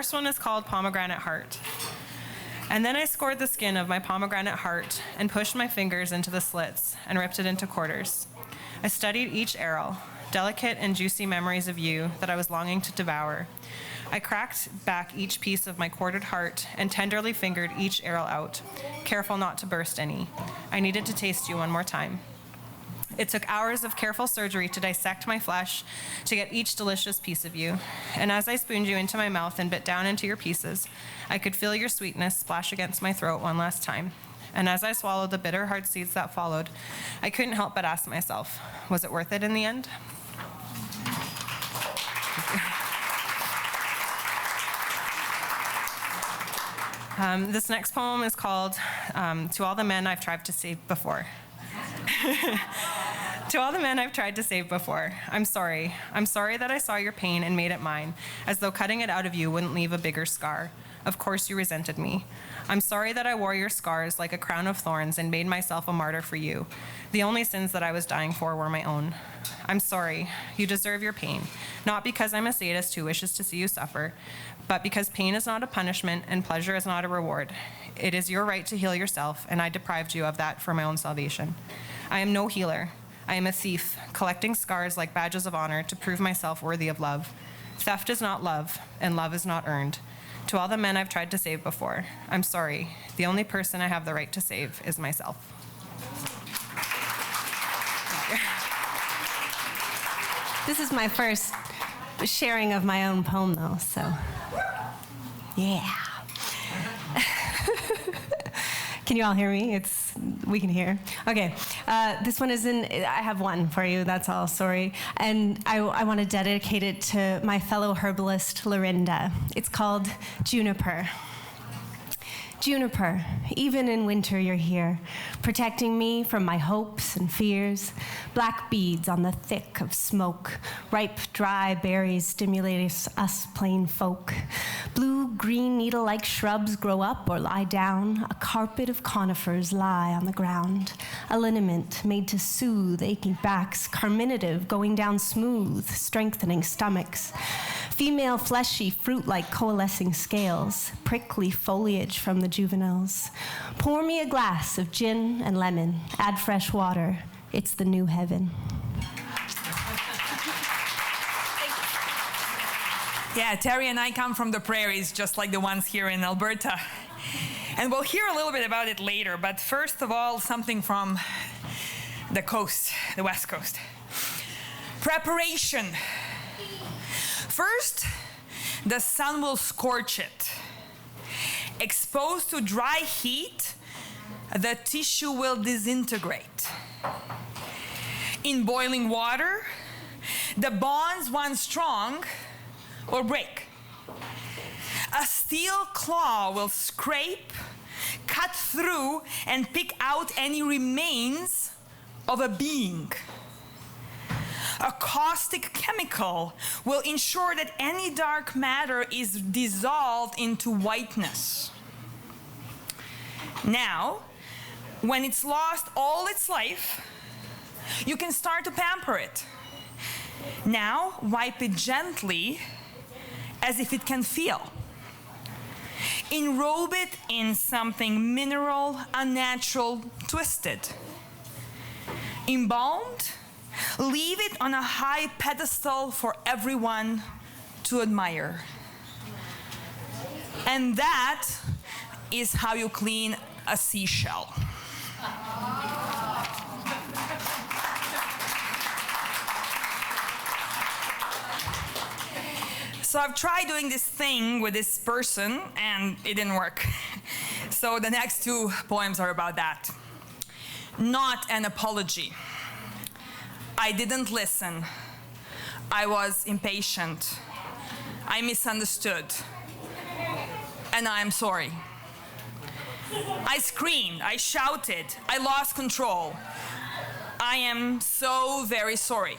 first one is called Pomegranate Heart. And then I scored the skin of my pomegranate heart and pushed my fingers into the slits and ripped it into quarters. I studied each arrow, delicate and juicy memories of you that I was longing to devour. I cracked back each piece of my quartered heart and tenderly fingered each arrow out, careful not to burst any. I needed to taste you one more time. It took hours of careful surgery to dissect my flesh to get each delicious piece of you. And as I spooned you into my mouth and bit down into your pieces, I could feel your sweetness splash against my throat one last time. And as I swallowed the bitter hard seeds that followed, I couldn't help but ask myself, was it worth it in the end? This next poem is called To All the Men I've Tried to Save Before. To all the men I've tried to save before, I'm sorry. I'm sorry that I saw your pain and made it mine, as though cutting it out of you wouldn't leave a bigger scar. Of course you resented me. I'm sorry that I wore your scars like a crown of thorns and made myself a martyr for you. The only sins that I was dying for were my own. I'm sorry. You deserve your pain, not because I'm a sadist who wishes to see you suffer, but because pain is not a punishment and pleasure is not a reward. It is your right to heal yourself, and I deprived you of that for my own salvation. I am no healer. I am a thief, collecting scars like badges of honor to prove myself worthy of love. Theft is not love, and love is not earned. To all the men I've tried to save before, I'm sorry. The only person I have the right to save is myself. This is my first sharing of my own poem, though, so yeah. Can you all hear me? We can hear. Okay, this one is I have one for you, that's all, sorry. And I want to dedicate it to my fellow herbalist, Lorinda. It's called Juniper. Juniper, even in winter you're here, protecting me from my hopes and fears. Black beads on the thick of smoke, ripe, dry berries stimulate us plain folk. Blue-green needle-like shrubs grow up or lie down. A carpet of conifers lie on the ground. A liniment made to soothe aching backs, carminative going down smooth, strengthening stomachs. Female fleshy fruit-like coalescing scales, prickly foliage from the juveniles. Pour me a glass of gin and lemon, add fresh water. It's the new heaven. Yeah, Terry and I come from the prairies, just like the ones here in Alberta. And we'll hear a little bit about it later, but first of all, something from the coast, the West Coast. Preparation. First, the sun will scorch it. Exposed to dry heat, the tissue will disintegrate. In boiling water, the bonds once strong will break. A steel claw will scrape, cut through, and pick out any remains of a being. A caustic chemical will ensure that any dark matter is dissolved into whiteness. Now, when it's lost all its life, you can start to pamper it. Now, wipe it gently as if it can feel. Enrobe it in something mineral, unnatural, twisted. Embalmed, leave it on a high pedestal for everyone to admire. And that is how you clean a seashell. So I've tried doing this thing with this person and it didn't work. So the next two poems are about that. Not an apology. I didn't listen. I was impatient. I misunderstood. And I am sorry. I screamed, I shouted, I lost control. I am so very sorry.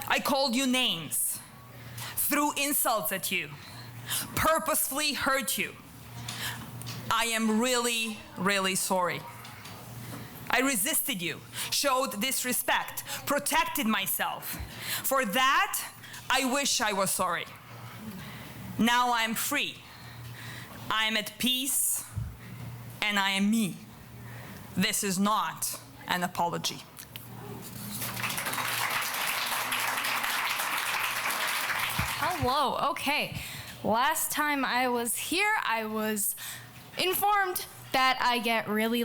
I called you names, threw insults at you, purposefully hurt you. I am really, really sorry. I resisted you, showed disrespect, protected myself. For that, I wish I was sorry. Now I'm free. I am at peace, and I am me. This is not an apology. Hello, okay. Last time I was here, I was informed that I get really,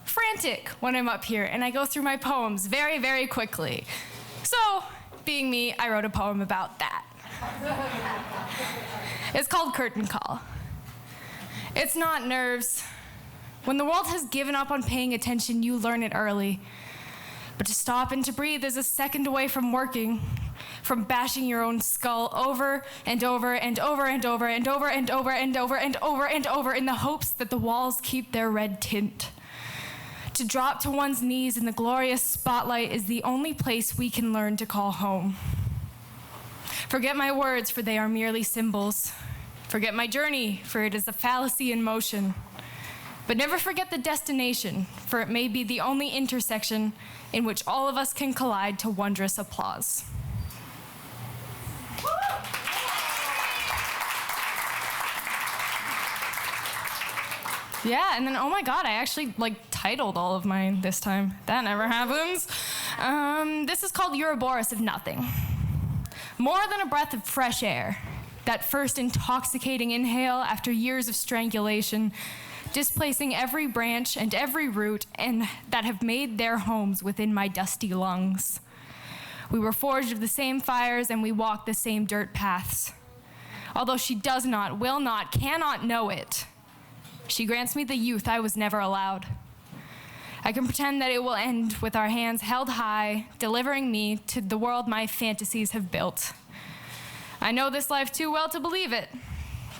frantic when I'm up here, and I go through my poems very, very quickly. So, being me, I wrote a poem about that. It's called Curtain Call. It's not nerves. When the world has given up on paying attention, you learn it early. But to stop and to breathe is a second away from working, from bashing your own skull over and over and over and over and over and over and over and over and over in the hopes that the walls keep their red tint. To drop to one's knees in the glorious spotlight is the only place we can learn to call home. Forget my words, for they are merely symbols. Forget my journey, for it is a fallacy in motion. But never forget the destination, for it may be the only intersection in which all of us can collide to wondrous applause. Yeah, and then, oh my God, I actually titled all of mine this time. That never happens. This is called Ouroboros of Nothing. More than a breath of fresh air, that first intoxicating inhale after years of strangulation, displacing every branch and every root and that have made their homes within my dusty lungs. We were forged of the same fires and we walk the same dirt paths. Although she does not, will not, cannot know it, she grants me the youth I was never allowed. I can pretend that it will end with our hands held high, delivering me to the world my fantasies have built. I know this life too well to believe it.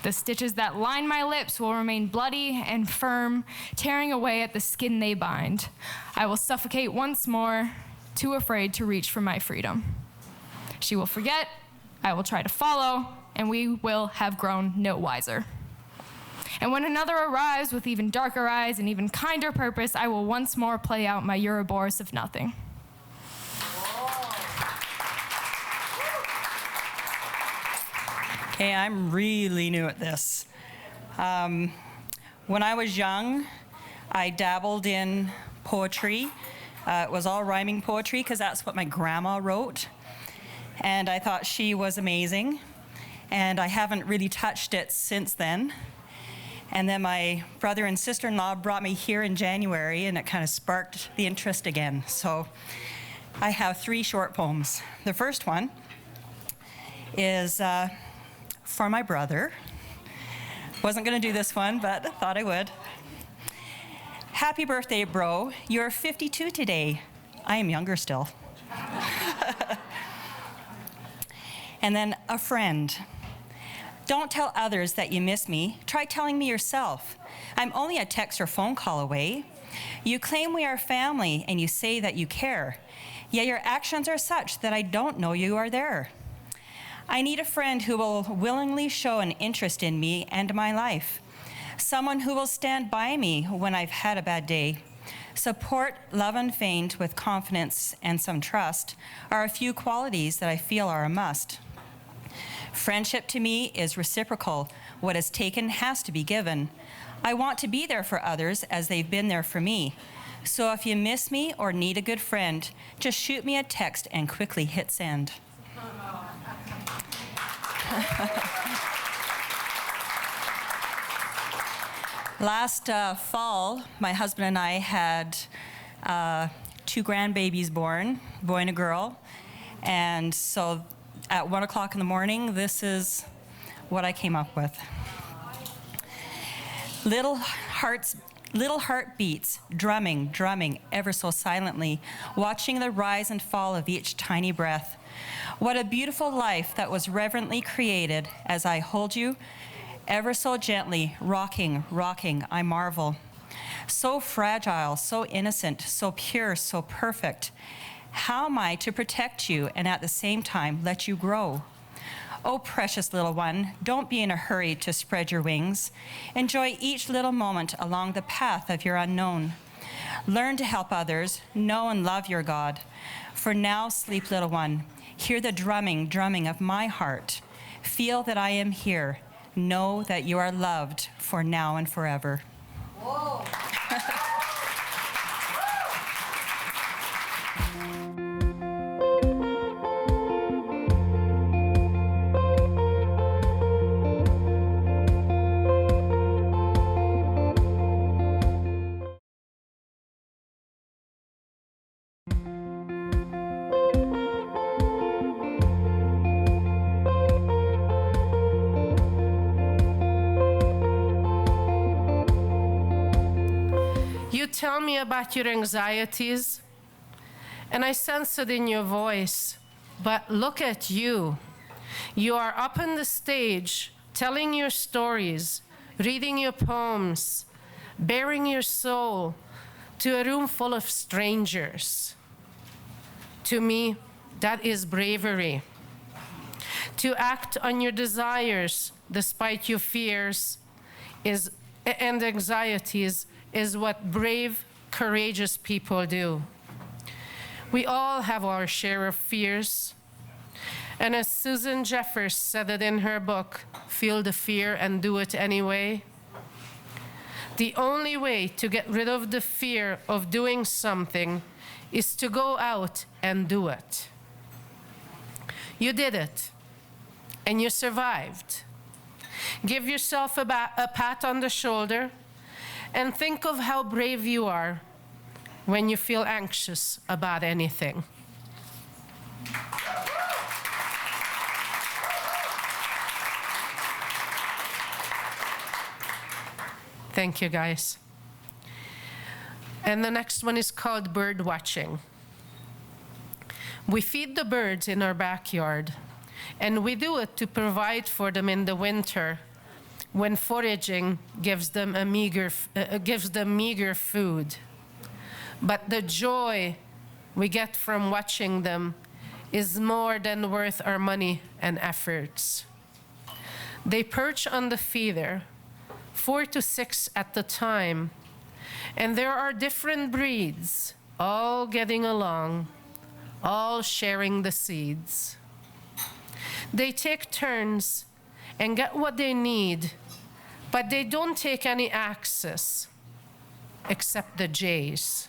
The stitches that line my lips will remain bloody and firm, tearing away at the skin they bind. I will suffocate once more, too afraid to reach for my freedom. She will forget, I will try to follow, and we will have grown no wiser. And when another arrives with even darker eyes and even kinder purpose, I will once more play out my Ouroboros of Nothing. Okay, I'm really new at this. When I was young, I dabbled in poetry. It was all rhyming poetry because that's what my grandma wrote. And I thought she was amazing. And I haven't really touched it since then. And then my brother and sister-in-law brought me here in January, and it kind of sparked the interest again. So I have 3 short poems. The first one is for my brother. Wasn't going to do this one, but thought I would. Happy birthday, bro. You're 52 today. I am younger still. And then a friend. Don't tell others that you miss me. Try telling me yourself. I'm only a text or phone call away. You claim we are family and you say that you care. Yet your actions are such that I don't know you are there. I need a friend who will willingly show an interest in me and my life. Someone who will stand by me when I've had a bad day. Support, love unfeigned with confidence and some trust are a few qualities that I feel are a must. Friendship to me is reciprocal. What is taken has to be given. I want to be there for others as they've been there for me. So if you miss me or need a good friend, just shoot me a text and quickly hit send. Last fall, my husband and I had 2 grandbabies born, boy and a girl. And so at 1 o'clock in the morning, this is what I came up with. Little heartbeats, drumming ever so silently, watching the rise and fall of each tiny breath. What a beautiful life that was reverently created as I hold you ever so gently, rocking, I marvel. So fragile, so innocent, so pure, so perfect. How am I to protect you and at the same time let you grow? Oh, precious little one, don't be in a hurry to spread your wings. Enjoy each little moment along the path of your unknown. Learn to help others, know and love your God. For now, sleep, little one. Hear the drumming of my heart. Feel that I am here. Know that you are loved for now and forever. Whoa. You tell me about your anxieties, and I sense it in your voice. But look at you. You are up on the stage, telling your stories, reading your poems, bearing your soul to a room full of strangers. To me, that is bravery. To act on your desires despite your fears and anxieties is what brave, courageous people do. We all have our share of fears. And as Susan Jeffers said it in her book, Feel the Fear and Do It Anyway, the only way to get rid of the fear of doing something is to go out and do it. You did it, and you survived. Give yourself a pat on the shoulder, and think of how brave you are when you feel anxious about anything. Thank you, guys. And the next one is called bird watching. We feed the birds in our backyard, and we do it to provide for them in the winter when foraging gives them meager food. But the joy we get from watching them is more than worth our money and efforts. They perch on the feeder, 4 to 6 at the time, and there are different breeds, all getting along, all sharing the seeds. They take turns and get what they need, but they don't take any access, except the jays.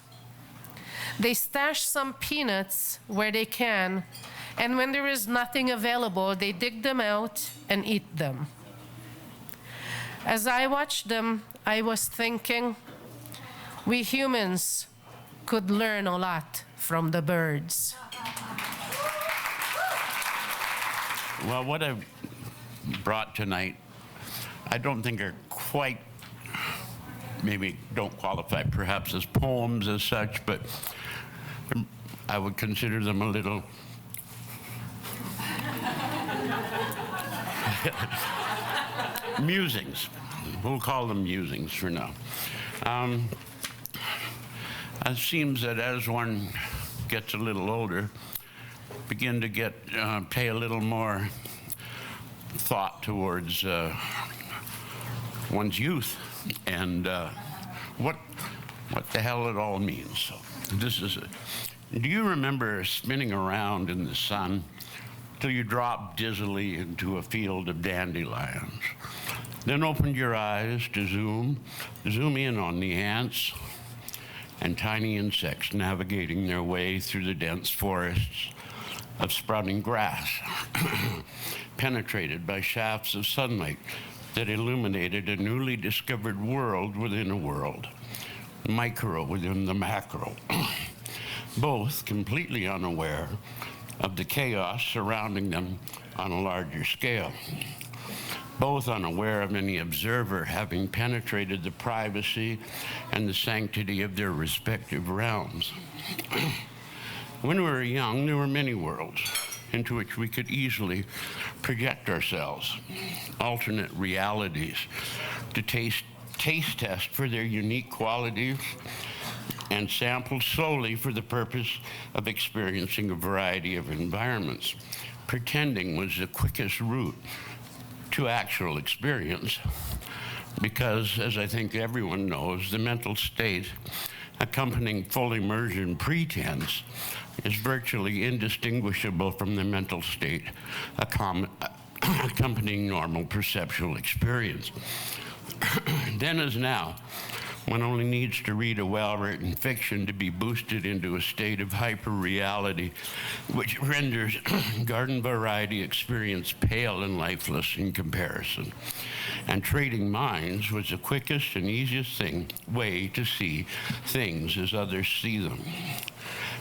They stash some peanuts where they can, and when there is nothing available, they dig them out and eat them. As I watched them, I was thinking, we humans could learn a lot from the birds. Well, what I've brought tonight, I don't think are quite, maybe don't qualify perhaps as poems as such, but I would consider them a little musings. We'll call them musings for now. It seems that as one gets a little older, begin to pay a little more thought towards one's youth and what the hell it all means. So do you remember spinning around in the sun till you dropped dizzily into a field of dandelions? Then opened your eyes to zoom in on the ants and tiny insects navigating their way through the dense forests of sprouting grass, penetrated by shafts of sunlight that illuminated a newly discovered world within a world, micro within the macro, both completely unaware of the chaos surrounding them on a larger scale, both unaware of any observer having penetrated the privacy and the sanctity of their respective realms. When we were young, there were many worlds into which we could easily project ourselves, alternate realities to taste test for their unique qualities, and sampled slowly for the purpose of experiencing a variety of environments. Pretending was the quickest route to actual experience because, as I think everyone knows, the mental state accompanying full immersion pretense is virtually indistinguishable from the mental state accompanying normal perceptual experience. Then as now, one only needs to read a well-written fiction to be boosted into a state of hyper-reality, which renders garden variety experience pale and lifeless in comparison. And trading minds was the quickest and easiest way to see things as others see them.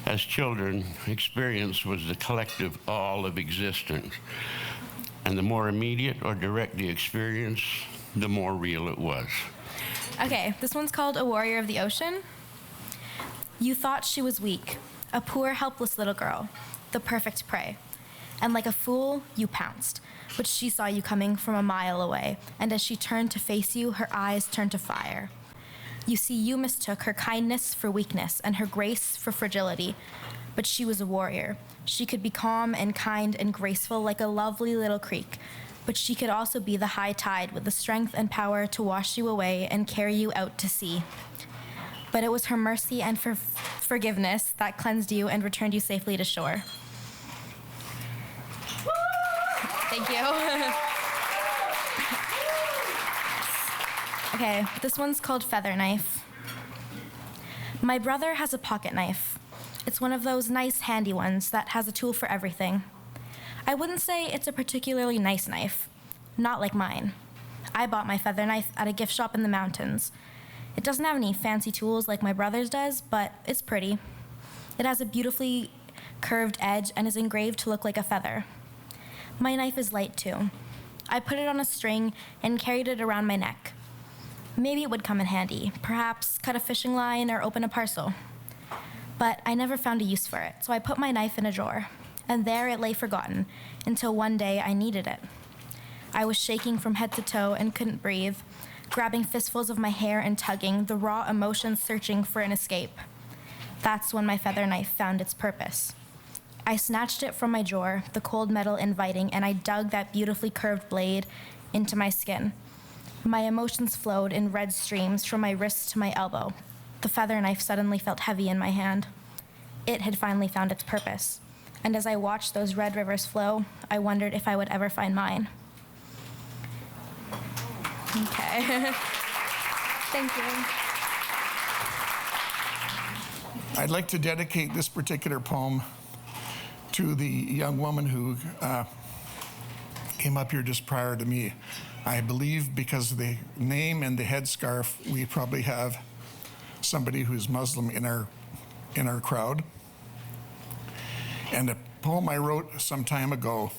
As children, experience was the collective all of existence. And the more immediate or direct the experience, the more real it was. Okay, this one's called A Warrior of the Ocean. You thought she was weak, a poor, helpless little girl, the perfect prey. And like a fool, you pounced. But she saw you coming from a mile away, and as she turned to face you, her eyes turned to fire. You see, you mistook her kindness for weakness and her grace for fragility. But she was a warrior. She could be calm and kind and graceful like a lovely little creek. But she could also be the high tide with the strength and power to wash you away and carry you out to sea. But it was her mercy and forgiveness that cleansed you and returned you safely to shore. Thank you. Okay, this one's called Feather Knife. My brother has a pocket knife. It's one of those nice handy ones that has a tool for everything. I wouldn't say it's a particularly nice knife, not like mine. I bought my feather knife at a gift shop in the mountains. It doesn't have any fancy tools like my brother's does, but it's pretty. It has a beautifully curved edge and is engraved to look like a feather. My knife is light too. I put it on a string and carried it around my neck. Maybe it would come in handy, perhaps cut a fishing line or open a parcel. But I never found a use for it, so I put my knife in a drawer. And there it lay forgotten, until one day I needed it. I was shaking from head to toe and couldn't breathe, grabbing fistfuls of my hair and tugging, the raw emotions searching for an escape. That's when my feather knife found its purpose. I snatched it from my drawer, the cold metal inviting, and I dug that beautifully curved blade into my skin. My emotions flowed in red streams from my wrist to my elbow. The feather knife suddenly felt heavy in my hand. It had finally found its purpose. And as I watched those red rivers flow, I wondered if I would ever find mine. Okay. Thank you. I'd like to dedicate this particular poem to the young woman who came up here just prior to me. I believe because of the name and the headscarf, we probably have somebody who's Muslim in our crowd. And a poem I wrote some time ago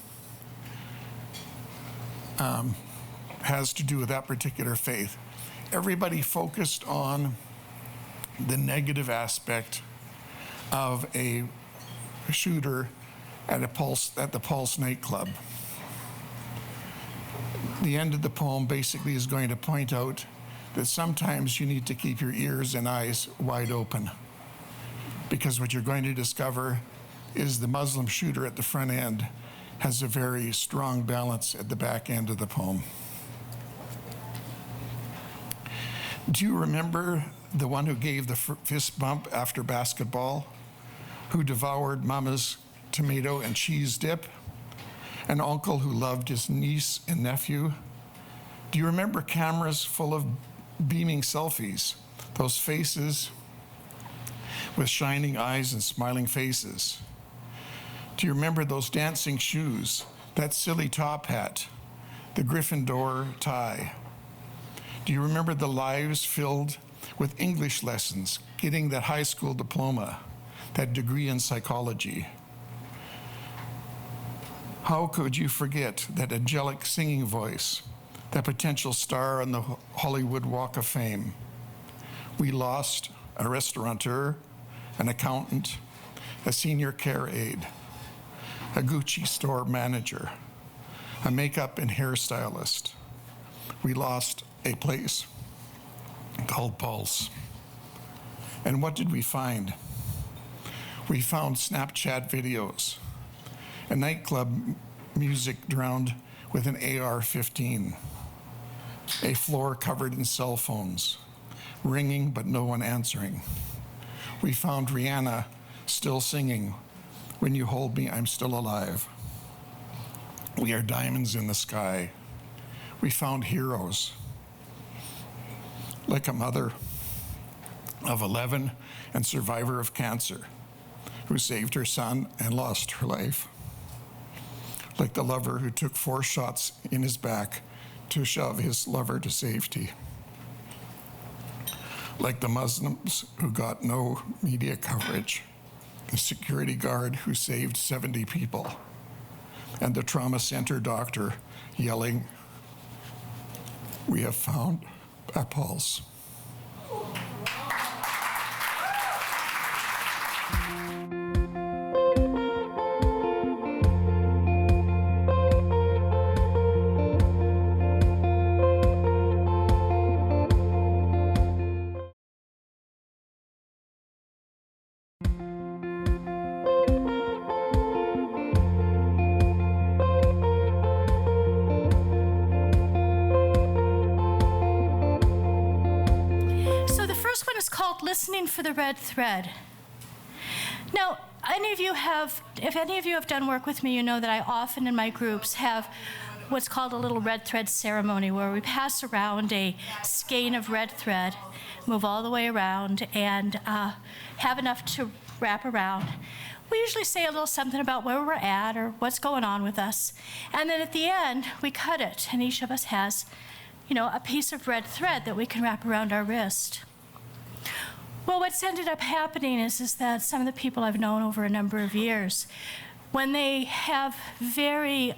has to do with that particular faith. Everybody focused on the negative aspect of a shooter at the Pulse nightclub. The end of the poem basically is going to point out that sometimes you need to keep your ears and eyes wide open, because what you're going to discover is the Muslim shooter at the front end has a very strong balance at the back end of the poem. Do you remember the one who gave the fist bump after basketball, who devoured Mama's tomato and cheese dip, an uncle who loved his niece and nephew? Do you remember cameras full of beaming selfies, those faces with shining eyes and smiling faces? Do you remember those dancing shoes, that silly top hat, the Gryffindor tie? Do you remember the lives filled with English lessons, getting that high school diploma, that degree in psychology? How could you forget that angelic singing voice, that potential star on the Hollywood Walk of Fame? We lost a restaurateur, an accountant, a senior care aide, a Gucci store manager, a makeup and hairstylist. We lost a place called Pulse. And what did we find? We found Snapchat videos, a nightclub music drowned with an AR-15, a floor covered in cell phones, ringing but no one answering. We found Rihanna still singing, "When You Hold Me, I'm Still Alive." We are diamonds in the sky. We found heroes, like a mother of 11 and survivor of cancer who saved her son and lost her life. Like the lover who took 4 shots in his back to shove his lover to safety. Like the Muslims who got no media coverage, the security guard who saved 70 people, and the trauma center doctor yelling, "We have found a pulse." Listening for the red thread. Now, if any of you have done work with me, you know that I often in my groups have what's called a little red thread ceremony, where we pass around a skein of red thread, move all the way around, and have enough to wrap around. We usually say a little something about where we're at or what's going on with us. And then at the end, we cut it, and each of us has, a piece of red thread that we can wrap around our wrist. Well, what's ended up happening is that some of the people I've known over a number of years, when they have very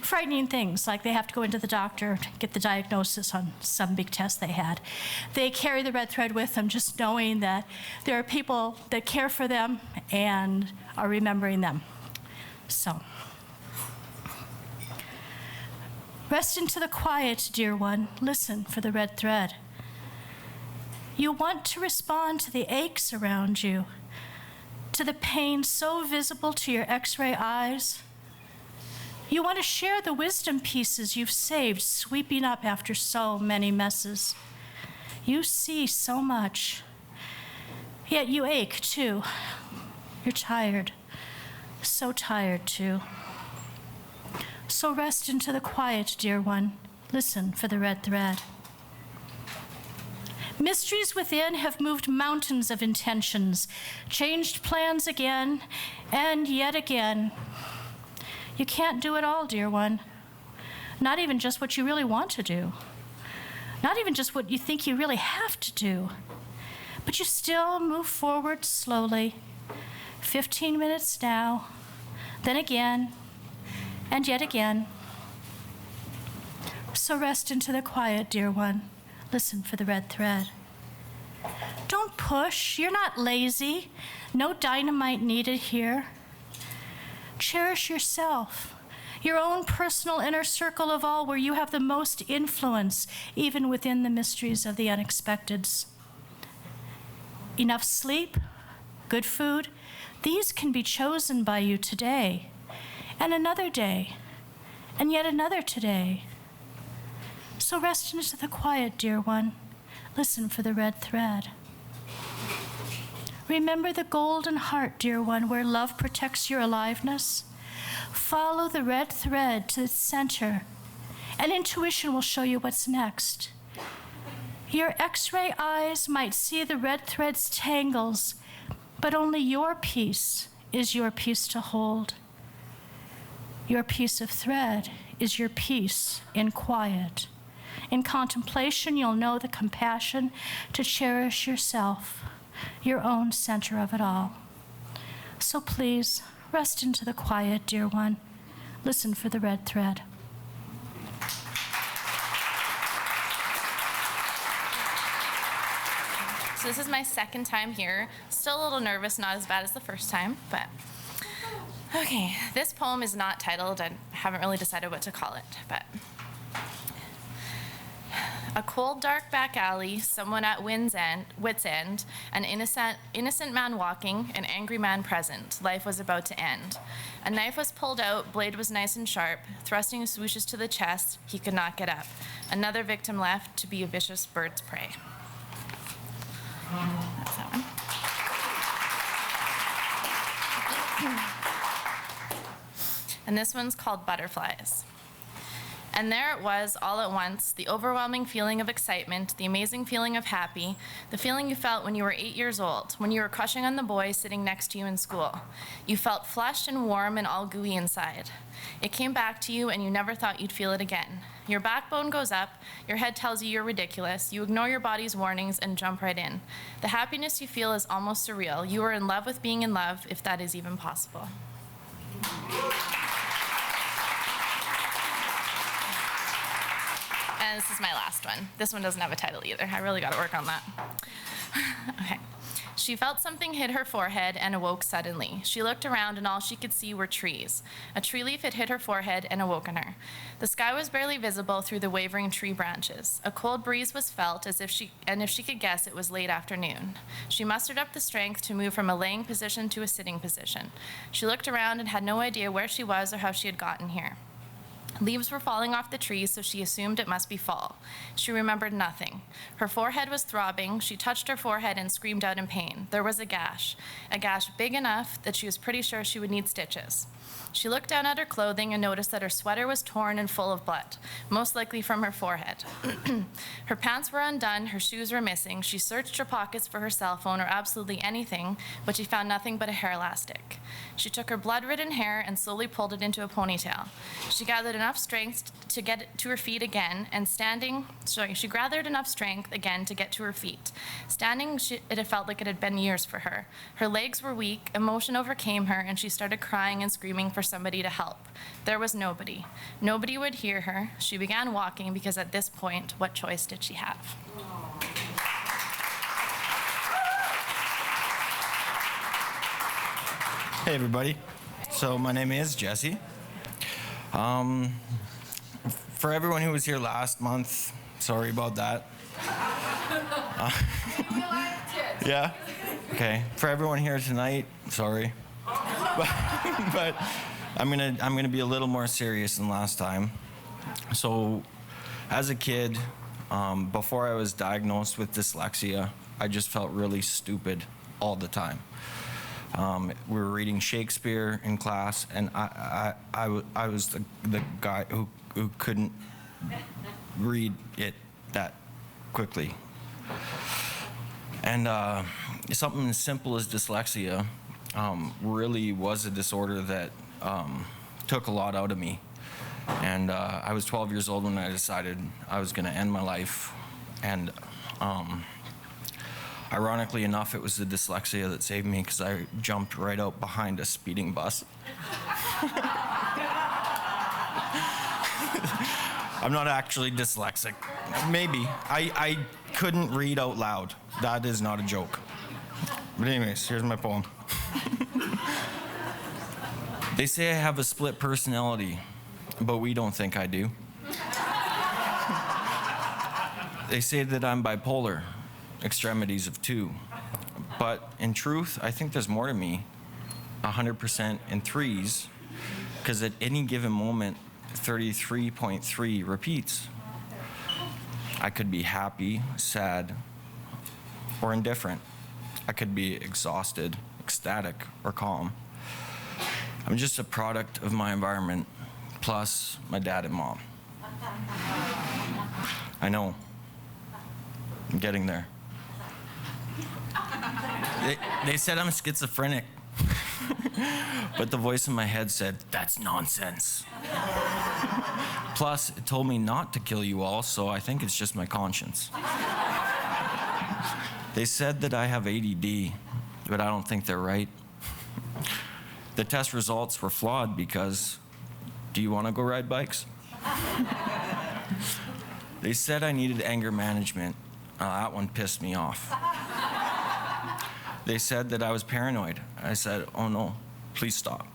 frightening things, like they have to go into the doctor to get the diagnosis on some big test they had, they carry the red thread with them, just knowing that there are people that care for them and are remembering them. So, rest into the quiet, dear one. Listen for the red thread. You want to respond to the aches around you, to the pain so visible to your X-ray eyes. You want to share the wisdom pieces you've saved, sweeping up after so many messes. You see so much, yet you ache too. You're tired, so tired too. So rest into the quiet, dear one. Listen for the red thread. Mysteries within have moved mountains of intentions, changed plans again and yet again. You can't do it all, dear one. Not even just what you really want to do. Not even just what you think you really have to do. But you still move forward slowly. 15 minutes now, then again, and yet again. So rest into the quiet, dear one. Listen for the red thread. Don't push. You're not lazy. No dynamite needed here. Cherish yourself, your own personal inner circle of all, where you have the most influence, even within the mysteries of the unexpecteds. Enough sleep, good food, these can be chosen by you today, and another day, and yet another today. So rest into the quiet, dear one. Listen for the red thread. Remember the golden heart, dear one, where love protects your aliveness. Follow the red thread to its center, and intuition will show you what's next. Your X-ray eyes might see the red thread's tangles, but only your piece is your piece to hold. Your piece of thread is your piece in quiet. In contemplation, you'll know the compassion to cherish yourself, your own center of it all. So please, rest into the quiet, dear one. Listen for the red thread. So this is my second time here. Still a little nervous, not as bad as the first time, but okay. This poem is not titled. I haven't really decided what to call it, but a cold, dark back alley, someone at wit's end, an innocent man walking, an angry man present. Life was about to end. A knife was pulled out, blade was nice and sharp, thrusting his swooshes to the chest, he could not get up. Another victim left to be a vicious bird's prey. That's that one. and this one's called Butterflies. And there it was, all at once, the overwhelming feeling of excitement, the amazing feeling of happy, the feeling you felt when you were 8 years old, when you were crushing on the boy sitting next to you in school. You felt flushed and warm and all gooey inside. It came back to you and you never thought you'd feel it again. Your backbone goes up, your head tells you you're ridiculous, you ignore your body's warnings and jump right in. The happiness you feel is almost surreal. You are in love with being in love, if that is even possible. And this is my last one. This one doesn't have a title either. I really got to work on that. Okay. She felt something hit her forehead and awoke suddenly. She looked around and all she could see were trees. A tree leaf had hit her forehead and awoken her. The sky was barely visible through the wavering tree branches. A cold breeze was felt if she could guess, it was late afternoon. She mustered up the strength to move from a laying position to a sitting position. She looked around and had no idea where she was or how she had gotten here. Leaves were falling off the trees, so she assumed it must be fall. She remembered nothing. Her forehead was throbbing. She touched her forehead and screamed out in pain. There was a gash big enough that she was pretty sure she would need stitches. She looked down at her clothing and noticed that her sweater was torn and full of blood, most likely from her forehead. Her pants were undone, her shoes were missing. She searched her pockets for her cell phone or absolutely anything, but she found nothing but a hair elastic. She took her blood-ridden hair and slowly pulled it into a ponytail. She gathered enough strength to get to her feet again, and she gathered enough strength again to get to her feet. Standing, it had felt like it had been years for her. Her legs were weak, emotion overcame her, and she started crying and screaming for somebody to help. There was nobody. Nobody would hear her. She began walking because at this point, what choice did she have? Hey everybody. So my name is Jesse. For everyone who was here last month, sorry about that. Yeah? Okay. For everyone here tonight, sorry. But I'm gonna be a little more serious than last time. So, as a kid, before I was diagnosed with dyslexia, I just felt really stupid all the time. We were reading Shakespeare in class, and I was the guy who couldn't read it that quickly. And something as simple as dyslexia really was a disorder that took a lot out of me. And I was 12 years old when I decided I was going to end my life. And ironically enough, it was the dyslexia that saved me, because I jumped right out behind a speeding bus. I'm not actually dyslexic. Maybe. I couldn't read out loud. That is not a joke. But anyways, here's my poem. They say I have a split personality, but we don't think I do. They say that I'm bipolar, extremities of two. But in truth, I think there's more to me, 100% in threes, because at any given moment, 33.3 repeats. I could be happy, sad, or indifferent. I could be exhausted, ecstatic, or calm. I'm just a product of my environment, plus my dad and mom. I know. I'm getting there. They said I'm schizophrenic, but the voice in my head said, that's nonsense. Plus, it told me not to kill you all, so I think it's just my conscience. They said that I have ADD, but I don't think they're right. The test results were flawed because, do you want to go ride bikes? They said I needed anger management. That one pissed me off. They said that I was paranoid. I said, oh no, please stop.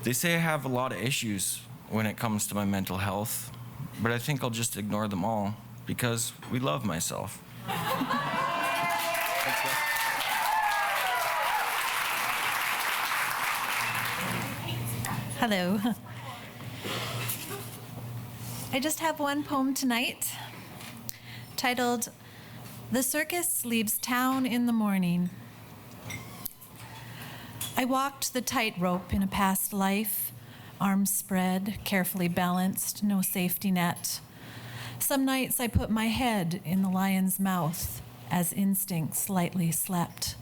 They say I have a lot of issues when it comes to my mental health, but I think I'll just ignore them all because we love myself. Hello. I just have one poem tonight titled, The Circus Leaves Town in the Morning. I walked the tightrope in a past life, arms spread, carefully balanced, no safety net. Some nights I put my head in the lion's mouth as instinct slightly slept,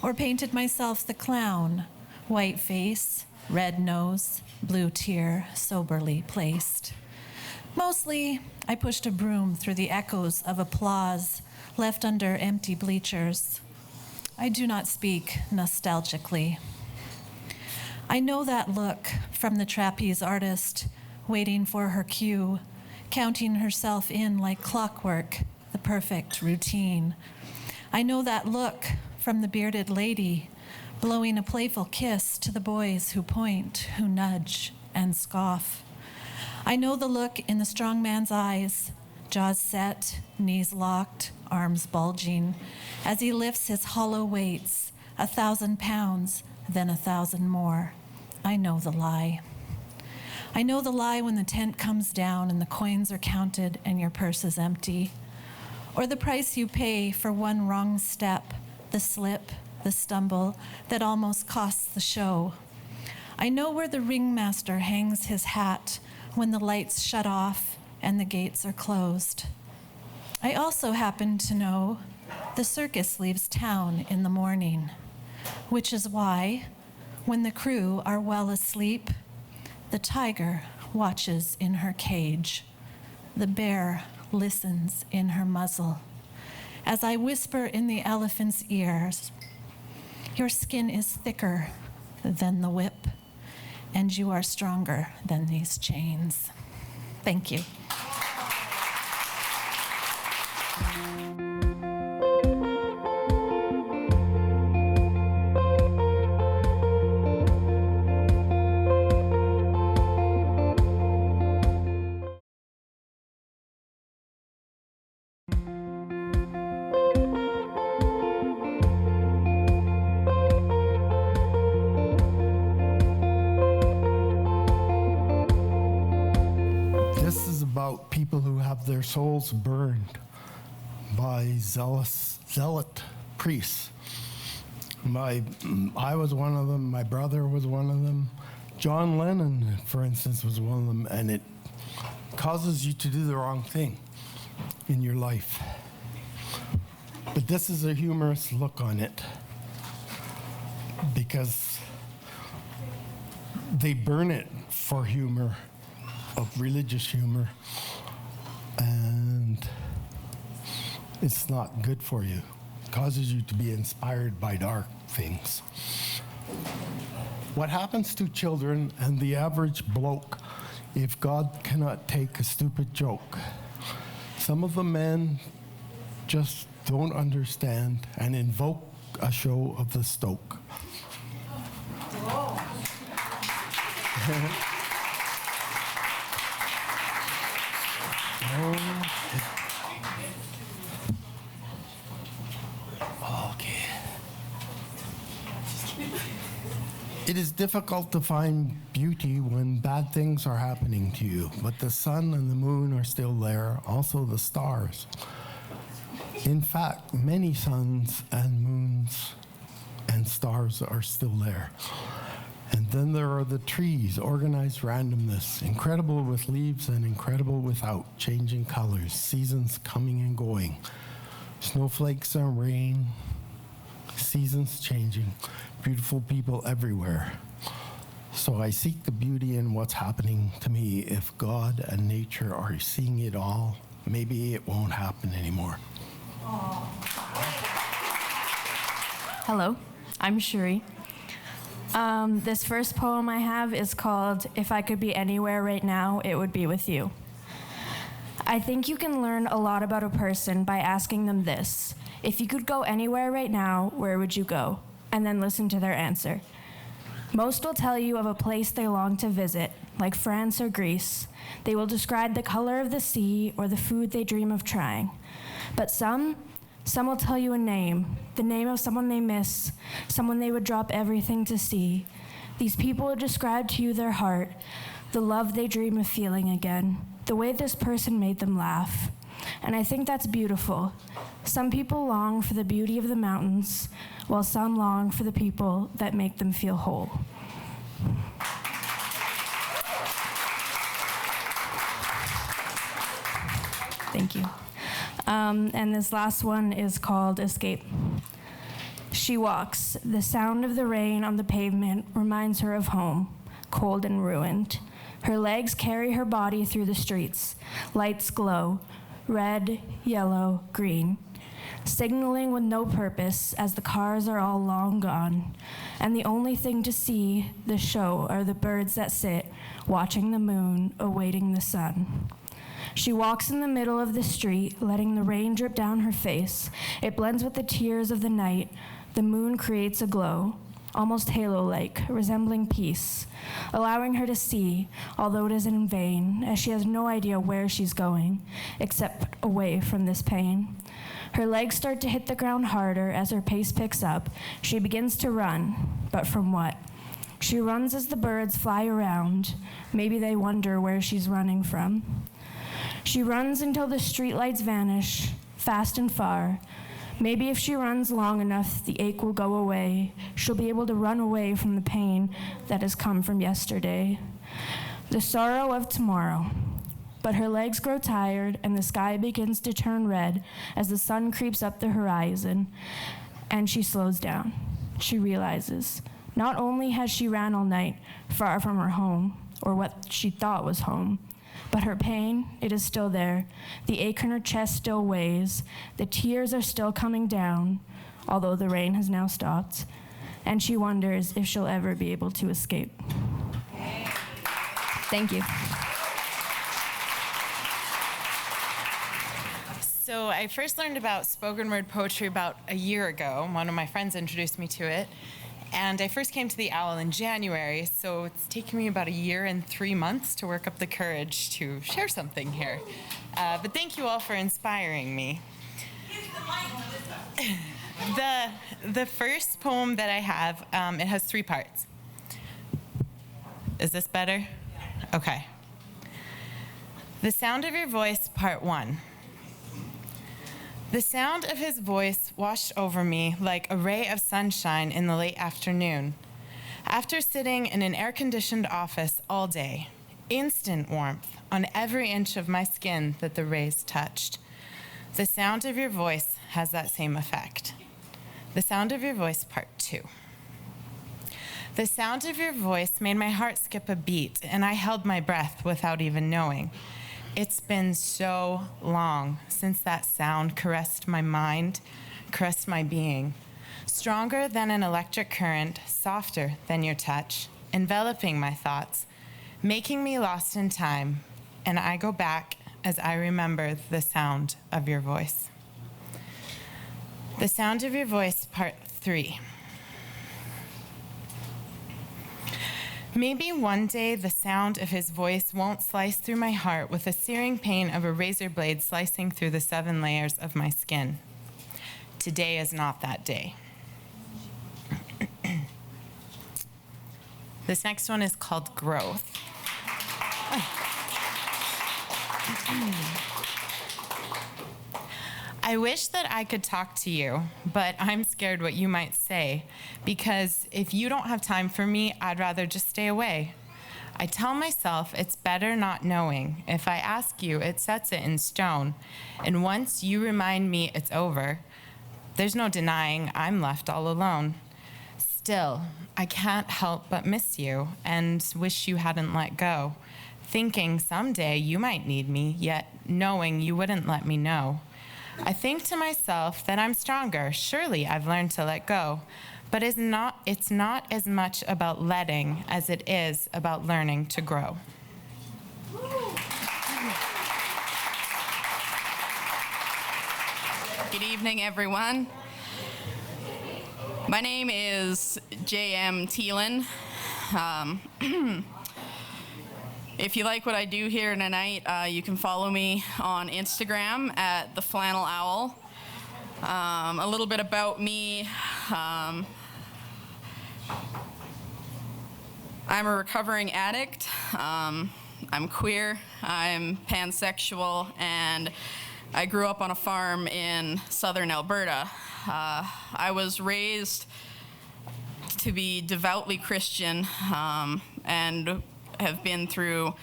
or painted myself the clown, white face, red nose, blue tear, soberly placed. Mostly, I pushed a broom through the echoes of applause left under empty bleachers. I do not speak nostalgically. I know that look from the trapeze artist, waiting for her cue, counting herself in like clockwork, the perfect routine. I know that look from the bearded lady, blowing a playful kiss to the boys who point, who nudge and scoff. I know the look in the strong man's eyes, jaws set, knees locked, arms bulging, as he lifts his hollow weights, 1,000 pounds, then 1,000 more. I know the lie. I know the lie when the tent comes down and the coins are counted and your purse is empty, or the price you pay for one wrong step, the slip, the stumble that almost costs the show. I know where the ringmaster hangs his hat when the lights shut off and the gates are closed. I also happen to know the circus leaves town in the morning, which is why, when the crew are well asleep, the tiger watches in her cage. The bear listens in her muzzle. As I whisper in the elephant's ears, your skin is thicker than the whip, and you are stronger than these chains. Thank you. This is about people who have their souls burned by zealot priests. I was one of them, my brother was one of them. John Lennon, for instance, was one of them, and it causes you to do the wrong thing in your life. But this is a humorous look on it, because they burn it for humor, of religious humor, and it's not good for you. It causes you to be inspired by dark things. What happens to children and the average bloke if God cannot take a stupid joke? Some of the men just don't understand and invoke a show of the Stoke. Okay. It is difficult to find beauty when bad things are happening to you, but the sun and the moon are still there, also the stars. In fact, many suns and moons and stars are still there. And then there are the trees, organized randomness, incredible with leaves and incredible without, changing colors, seasons coming and going, snowflakes and rain, seasons changing, beautiful people everywhere. So I seek the beauty in what's happening to me. If God and nature are seeing it all, maybe it won't happen anymore. Hello, I'm Shuri. This first poem I have is called If I Could Be Anywhere Right Now, It Would Be With You. I think you can learn a lot about a person by asking them this. If you could go anywhere right now, where would you go? And then listen to their answer. Most will tell you of a place they long to visit, like France or Greece. They will describe the color of the sea or the food they dream of trying. But some will tell you a name, the name of someone they miss, someone they would drop everything to see. These people would describe to you their heart, the love they dream of feeling again, the way this person made them laugh. And I think that's beautiful. Some people long for the beauty of the mountains, while some long for the people that make them feel whole. Thank you. And this last one is called Escape. She walks. The sound of the rain on the pavement reminds her of home, cold and ruined. Her legs carry her body through the streets. Lights glow, red, yellow, green, signaling with no purpose as the cars are all long gone. And the only thing to see the show are the birds that sit, watching the moon, awaiting the sun. She walks in the middle of the street, letting the rain drip down her face. It blends with the tears of the night. The moon creates a glow, almost halo-like, resembling peace, allowing her to see, although it is in vain, as she has no idea where she's going, except away from this pain. Her legs start to hit the ground harder as her pace picks up. She begins to run, but from what? She runs as the birds fly around. Maybe they wonder where she's running from. She runs until the streetlights vanish, fast and far. Maybe if she runs long enough, the ache will go away. She'll be able to run away from the pain that has come from yesterday, the sorrow of tomorrow. But her legs grow tired, and the sky begins to turn red as the sun creeps up the horizon, and she slows down. She realizes, not only has she ran all night, far from her home, or what she thought was home, but her pain, it is still there. The ache in her chest still weighs. The tears are still coming down, although the rain has now stopped. And she wonders if she'll ever be able to escape. Thank you. So I first learned about spoken word poetry about a year ago. One of my friends introduced me to it. And I first came to the Owl in January, so it's taken me about a year and 3 months to work up the courage to share something here. But thank you all for inspiring me. The first poem that I have, it has 3 parts. Is this better? Okay. The Sound of Your Voice, Part 1. The sound of his voice washed over me like a ray of sunshine in the late afternoon. After sitting in an air-conditioned office all day, instant warmth on every inch of my skin that the rays touched. The sound of your voice has that same effect. The Sound of Your Voice, Part 2. The sound of your voice made my heart skip a beat, and I held my breath without even knowing. It's been so long since that sound caressed my mind, caressed my being. Stronger than an electric current, softer than your touch, enveloping my thoughts, making me lost in time, and I go back as I remember the sound of your voice. The Sound of Your Voice, Part 3. Maybe one day the sound of his voice won't slice through my heart with the searing pain of a razor blade slicing through the 7 layers of my skin. Today is not that day. This next one is called Growth. I wish that I could talk to you, but I'm scared what you might say, because if you don't have time for me, I'd rather just stay away. I tell myself it's better not knowing. If I ask you, it sets it in stone, and once you remind me it's over, there's no denying I'm left all alone. Still, I can't help but miss you and wish you hadn't let go, thinking someday you might need me, yet knowing you wouldn't let me know. I think to myself that I'm stronger. Surely I've learned to let go. But it's not as much about letting as it is about learning to grow. Good evening, everyone. My name is J.M. Thielen. If you like what I do here tonight, you can follow me on Instagram at The Flannel Owl. A little bit about me. I'm a recovering addict. I'm queer. I'm pansexual, and I grew up on a farm in southern Alberta. I was raised to be devoutly Christian and have been through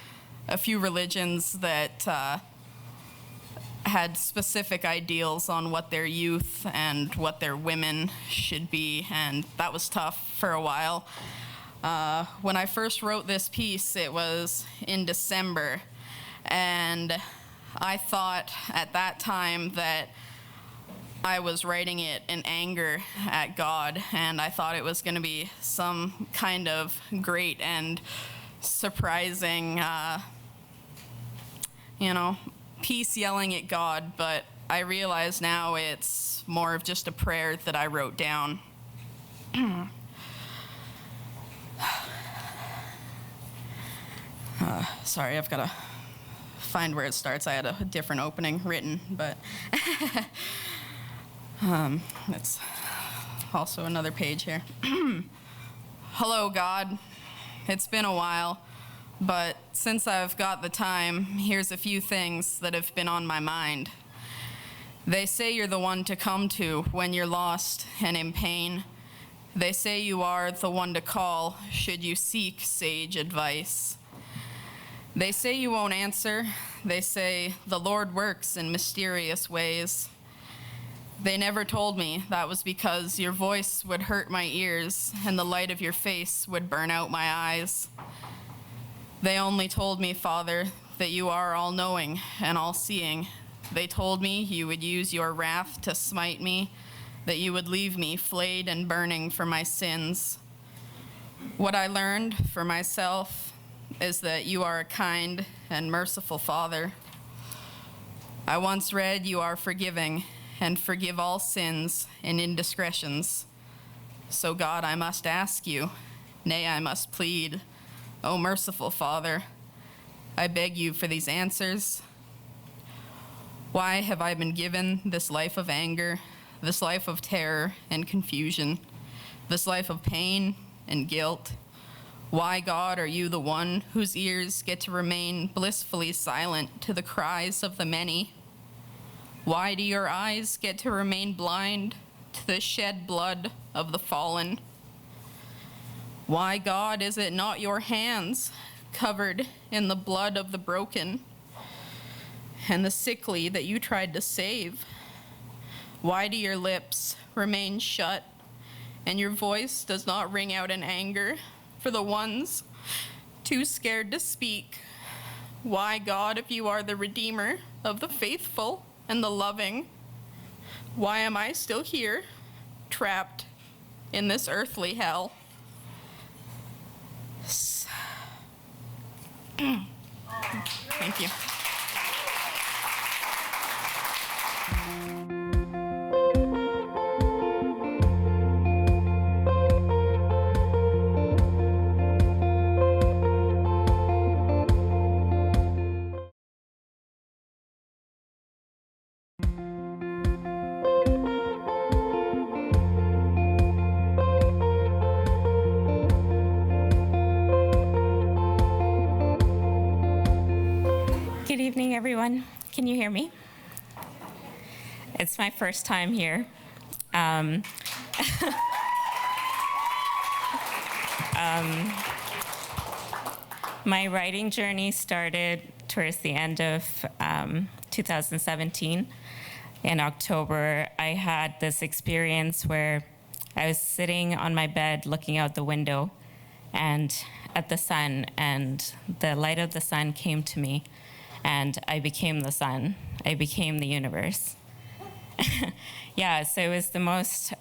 a few religions that had specific ideals on what their youth and what their women should be, and that was tough for a while. When I first wrote this piece, it was in December, and I thought at that time that I was writing it in anger at God, and I thought it was going to be some kind of great and surprising, piece yelling at God, but I realize now it's more of just a prayer that I wrote down. Sorry, I've got to find where it starts. I had a different opening written, but it's also another page here. Hello, God. It's been a while, but since I've got the time, here's a few things that have been on my mind. They say you're the one to come to when you're lost and in pain. They say you are the one to call should you seek sage advice. They say you won't answer. They say the Lord works in mysterious ways. They never told me that was because your voice would hurt my ears and the light of your face would burn out my eyes. They only told me, Father, that you are all-knowing and all-seeing. They told me you would use your wrath to smite me, that you would leave me flayed and burning for my sins. What I learned for myself is that you are a kind and merciful Father. I once read you are forgiving and forgive all sins and indiscretions. So God, I must ask you, nay, I must plead, O merciful Father, I beg you for these answers. Why have I been given this life of anger, this life of terror and confusion, this life of pain and guilt? Why, God, are you the one whose ears get to remain blissfully silent to the cries of the many? Why do your eyes get to remain blind to the shed blood of the fallen? Why, God, is it not your hands covered in the blood of the broken and the sickly that you tried to save? Why do your lips remain shut and your voice does not ring out in anger for the ones too scared to speak? Why, God, if you are the Redeemer of the faithful and the loving, why am I still here, trapped in this earthly hell? Thank you. Good evening, everyone. Can you hear me? It's my first time here. My writing journey started towards the end of 2017. In October, I had this experience where I was sitting on my bed looking out the window and at the sun, and the light of the sun came to me, and I became the sun. I became the universe. Yeah, so it was the most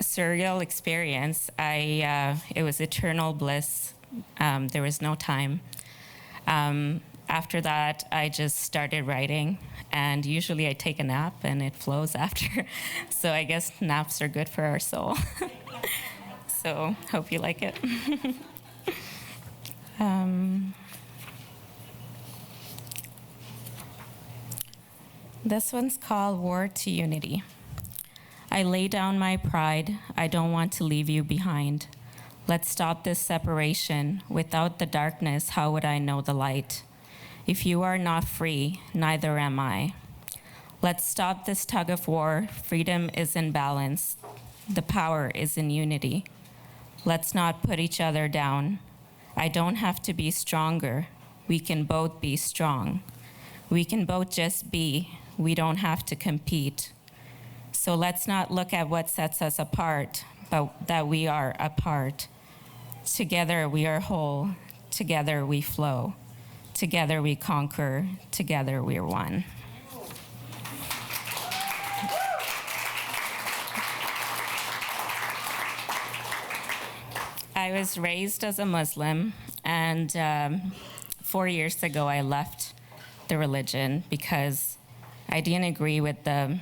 surreal experience. It was eternal bliss. There was no time. After that, I just started writing, and usually I take a nap and it flows after. So I guess naps are good for our soul. So hope you like it. This one's called War to Unity. I lay down my pride. I don't want to leave you behind. Let's stop this separation. Without the darkness, how would I know the light? If you are not free, neither am I. Let's stop this tug of war. Freedom is in balance. The power is in unity. Let's not put each other down. I don't have to be stronger. We can both be strong. We can both just be. We don't have to compete. So let's not look at what sets us apart, but that we are a part. Together we are whole. Together we flow. Together we conquer. Together we're one. I was raised as a Muslim, and 4 years ago I left the religion because I didn't agree with the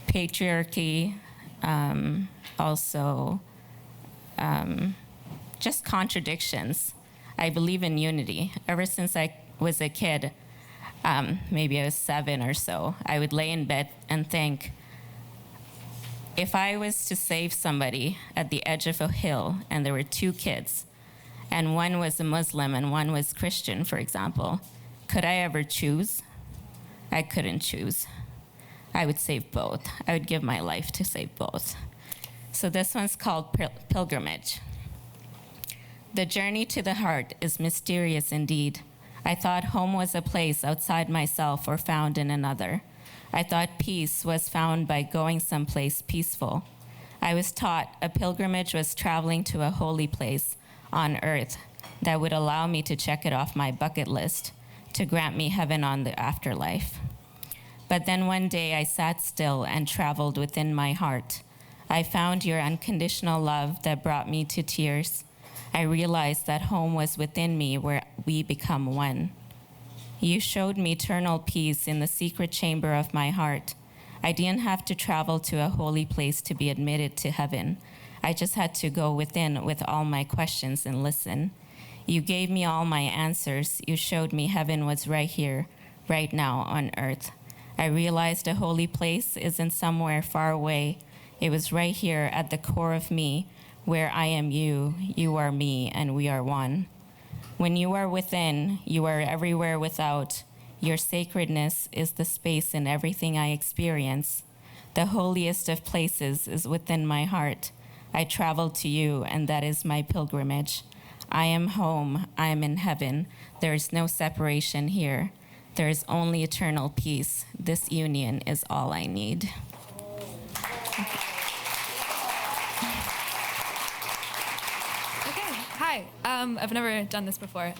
patriarchy, also just contradictions. I believe in unity. Ever since I was a kid, maybe I was 7 or so, I would lay in bed and think, if I was to save somebody at the edge of a hill and there were 2 kids, and one was a Muslim and one was Christian, for example, could I ever choose? I couldn't choose. I would save both. I would give my life to save both. So this one's called Pilgrimage. The journey to the heart is mysterious indeed. I thought home was a place outside myself or found in another. I thought peace was found by going someplace peaceful. I was taught a pilgrimage was traveling to a holy place on earth that would allow me to check it off my bucket list to grant me heaven on the afterlife. But then one day I sat still and traveled within my heart. I found your unconditional love that brought me to tears. I realized that home was within me where we become one. You showed me eternal peace in the secret chamber of my heart. I didn't have to travel to a holy place to be admitted to heaven. I just had to go within with all my questions and listen. You gave me all my answers. You showed me heaven was right here, right now on earth. I realized a holy place isn't somewhere far away. It was right here at the core of me, where I am you, you are me, and we are one. When you are within, you are everywhere without. Your sacredness is the space in everything I experience. The holiest of places is within my heart. I travel to you, and that is my pilgrimage. I am home. I am in heaven. There is no separation here. There is only eternal peace. This union is all I need. Hi, I've never done this before,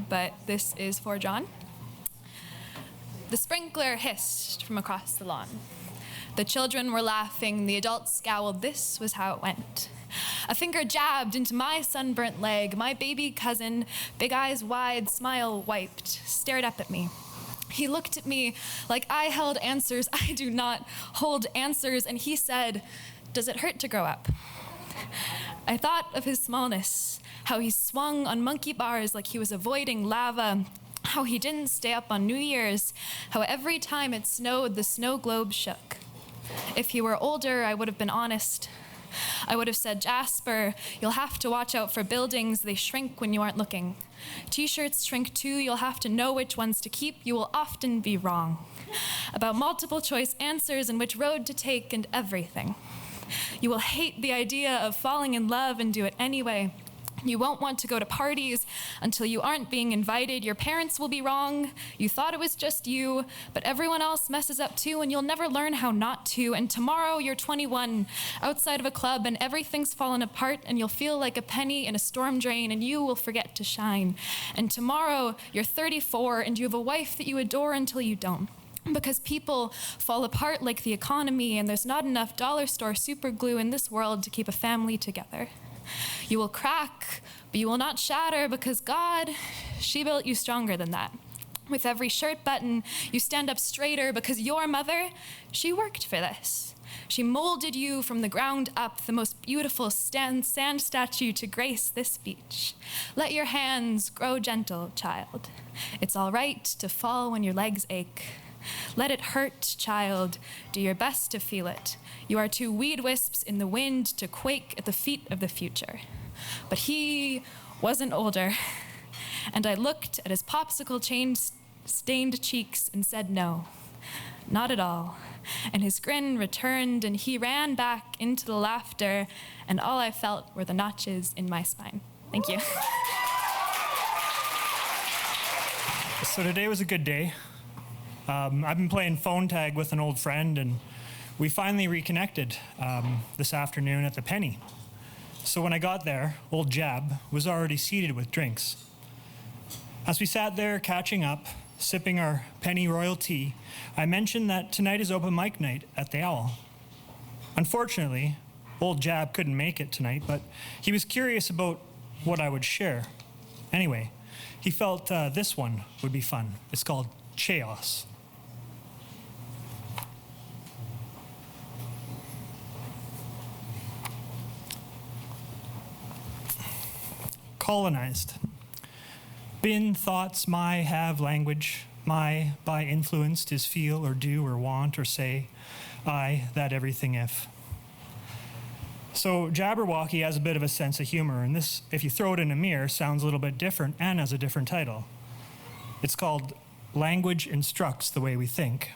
but this is for John. The sprinkler hissed from across the lawn. The children were laughing, the adults scowled. This was how it went. A finger jabbed into my sunburnt leg. My baby cousin, big eyes wide, smile wiped, stared up at me. He looked at me like I held answers. I do not hold answers. And he said, "Does it hurt to grow up?" I thought of his smallness, how he swung on monkey bars like he was avoiding lava, how he didn't stay up on New Year's, how every time it snowed, the snow globe shook. If he were older, I would have been honest. I would have said, "Jasper, you'll have to watch out for buildings. They shrink when you aren't looking. T-shirts shrink too. You'll have to know which ones to keep. You will often be wrong. About multiple choice answers and which road to take and everything. You will hate the idea of falling in love and do it anyway. You won't want to go to parties until you aren't being invited. Your parents will be wrong. You thought it was just you, but everyone else messes up too, and you'll never learn how not to. And tomorrow you're 21, outside of a club, and everything's fallen apart, and you'll feel like a penny in a storm drain, and you will forget to shine. And tomorrow you're 34, and you have a wife that you adore until you don't. Because people fall apart like the economy, and there's not enough dollar store super glue in this world to keep a family together. You will crack, but you will not shatter, because God, she built you stronger than that. With every shirt button, you stand up straighter, because your mother, she worked for this. She molded you from the ground up, the most beautiful sand statue to grace this beach. Let your hands grow gentle, child. It's all right to fall when your legs ache. Let it hurt, child. Do your best to feel it. You are 2 weed wisps in the wind to quake at the feet of the future. But he wasn't older, and I looked at his popsicle stained cheeks and said no, not at all. And his grin returned, and he ran back into the laughter, and all I felt were the notches in my spine. Thank you. So today was a good day. I've been playing phone tag with an old friend, and we finally reconnected this afternoon at the Penny. So when I got there, old Jab was already seated with drinks. As we sat there catching up, sipping our Penny Royal tea, I mentioned that tonight is open mic night at the Owl. Unfortunately, old Jab couldn't make it tonight, but he was curious about what I would share. Anyway, he felt this one would be fun. It's called Chaos. Colonized. Been thoughts, my, have, language, my, by influenced is feel or do or want or say, I, that everything if. So Jabberwocky has a bit of a sense of humor, and this, if you throw it in a mirror, sounds a little bit different and has a different title. It's called Language Instructs the Way We Think.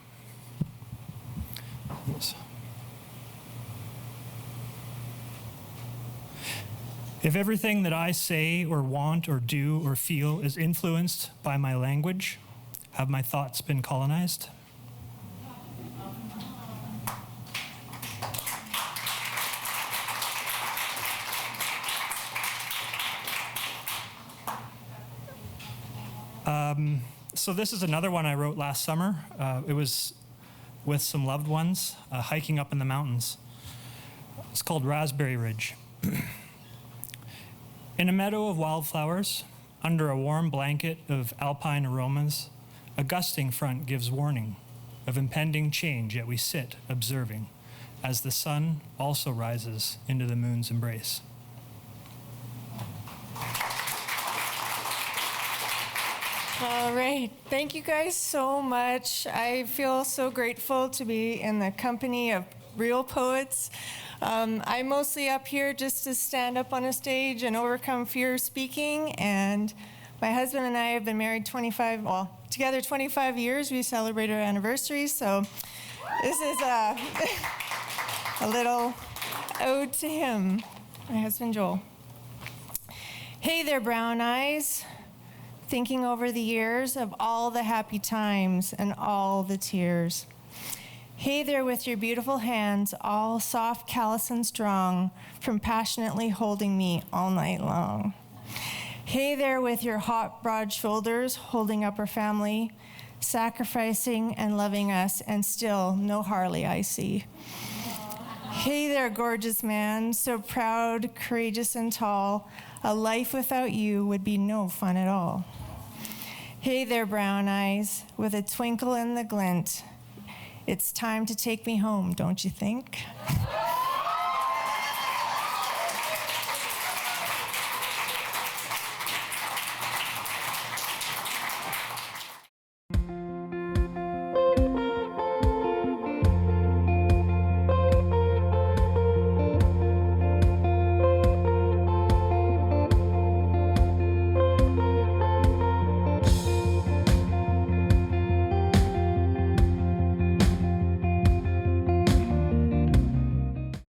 If everything that I say or want or do or feel is influenced by my language, have my thoughts been colonized? So this is another one I wrote last summer. It was with some loved ones hiking up in the mountains. It's called Raspberry Ridge. In a meadow of wildflowers, under a warm blanket of alpine aromas, a gusting front gives warning of impending change, yet we sit observing as the sun also rises into the moon's embrace. All right. Thank you guys so much. I feel so grateful to be in the company of real poets. I'm mostly up here just to stand up on a stage and overcome fear of speaking. And my husband and I have been married together 25 years. We celebrate our anniversary. So this is a little ode to him, my husband Joel. Hey there, brown eyes. Thinking over the years of all the happy times and all the tears. Hey there with your beautiful hands, all soft, callous, and strong, from passionately holding me all night long. Hey there with your hot, broad shoulders, holding up our family, sacrificing and loving us, and still no Harley I see. Hey there, gorgeous man, so proud, courageous, and tall. A life without you would be no fun at all. Hey there, brown eyes, with a twinkle in the glint. It's time to take me home, don't you think?